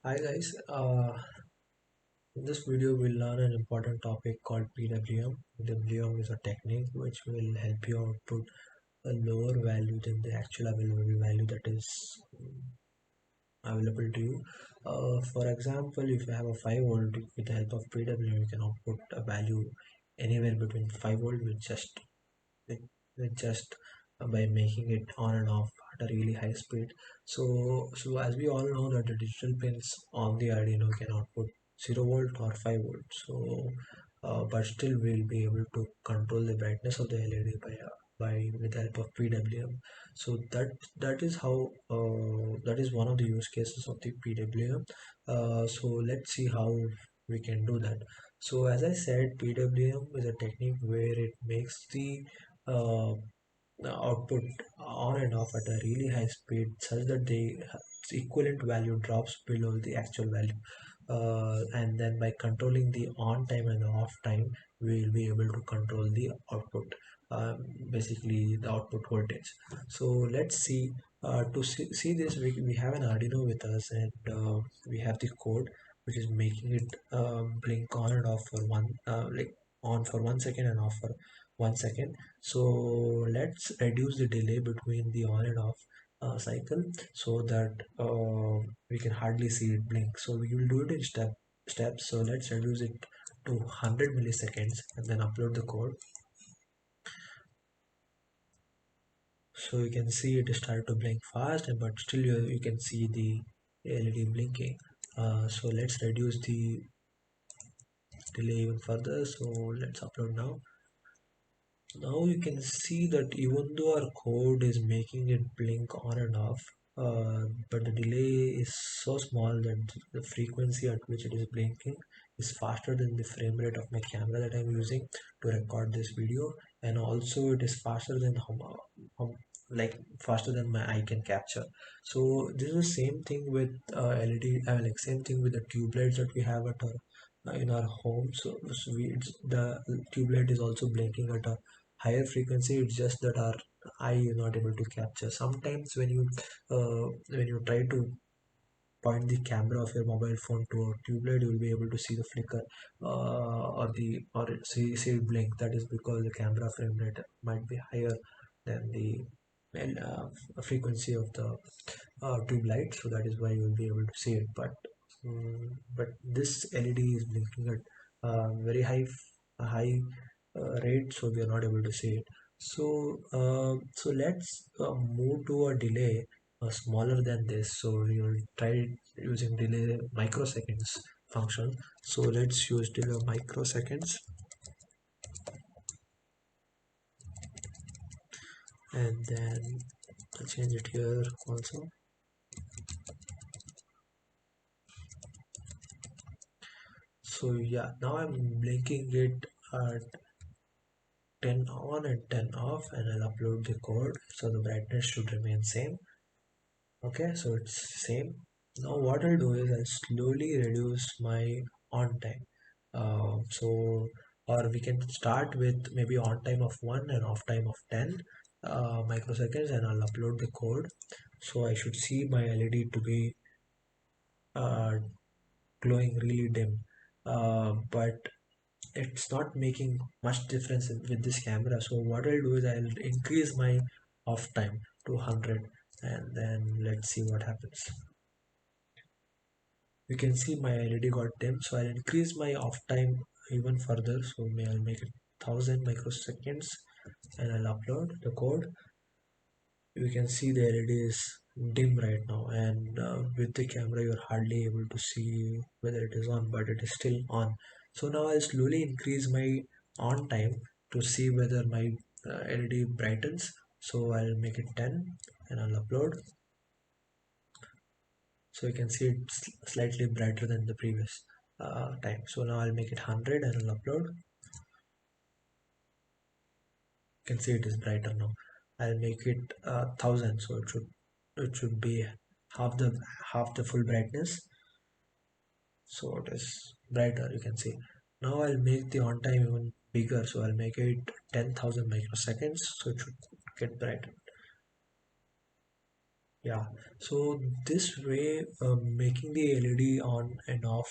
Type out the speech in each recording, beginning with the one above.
Hi guys, in this video we'll learn an important topic called PWM. PWM is a technique which will help you output a lower value than the actual available value that is available to you. For example, if you have a 5 volt with the help of PWM, you can output a value anywhere between 5 volt with, with just by making it on and off at a really high speed. So as we all know that the digital pins on the Arduino can output 0 volt or 5 volt. But still we'll be able to control the brightness of the LED by with the help of PWM. So that is how that is one of the use cases of the PWM. So let's see how we can do that. So as I said, PWM is a technique where it makes the output on and off at a really high speed such that the equivalent value drops below the actual value, and then by controlling the on time and the off time we will be able to control the output, basically the output voltage. So let's see, to see this we have an Arduino with us, and we have the code which is making it blink on and off for like on for 1 second and off for 1 second. So let's reduce the delay between the on and off cycle so that we can hardly see it blink. So we will do it in steps. So let's reduce it to 100 milliseconds and then upload the code. So you can see it started to blink fast, but still you can see the LED blinking. So let's reduce the delay even further. So let's upload now. Now you can see that even though our code is making it blink on and off, but the delay is so small that the frequency at which it is blinking is faster than the frame rate of my camera that I'm using to record this video, and also it is faster than how like faster than my eye can capture. So this is the same thing with LED. I mean, like same thing with the tube lights that we have at our in our home. The tube light is also blinking at a higher frequency. It's just that our eye is not able to capture. Sometimes when you try to point the camera of your mobile phone to a tube light, you will be able to see the flicker, or see it blink. That is because the camera frame rate might be higher than the frequency of the tube light. So that is why you will be able to see it. But this LED is blinking at very high rate, so we are not able to see it. So let's move to a delay smaller than this. So we will try using delay microseconds function. So let's use delay microseconds, and then I'll change it here also. So yeah, now I'm blinking it at 10 on and 10 off, and I'll upload the code. So the brightness should remain same. Okay, so it's same. Now what I'll do is I'll slowly reduce my on time. Or we can start with maybe on time of 1 and off time of 10 microseconds, and I'll upload the code. So I should see my LED to be uh, glowing really dim, but it's not making much difference with this camera. So what I'll do is I'll increase my off time to 100, and then let's see what happens. You can see my LED got dim, so I'll increase my off time even further. So I'll make it 1000 microseconds, and I'll upload the code. You can see the LED is dim right now, and with the camera you're hardly able to see whether it is on, but it is still on. So now I'll slowly increase my on time to see whether my LED brightens. So I'll make it 10 and I'll upload. So you can see it's slightly brighter than the previous time. So now I'll make it 100 and I'll upload. You can see it is brighter now. I'll make it 1000, so it should be half the full brightness. So it is brighter, you can see. Now I'll make the on time even bigger, so I'll make it 10,000 microseconds, so it should get brighter. Yeah, so this way, making the LED on and off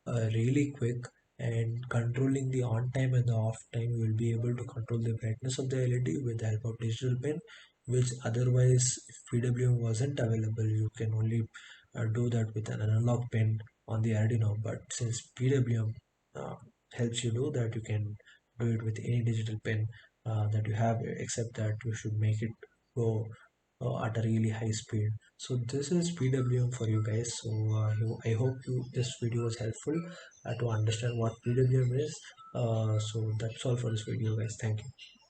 really quick and controlling the on time and the off time, you will be able to control the brightness of the LED with the help of digital pen, which otherwise, if PWM wasn't available, you can only do that with an analog pen on the Arduino. But since PWM uh, helps you do that, you can do it with any digital pen that you have, except that you should make it go at a really high speed. So this is PWM for you guys. So I hope this video was helpful to understand what PWM is. So that's all for this video, guys. Thank you.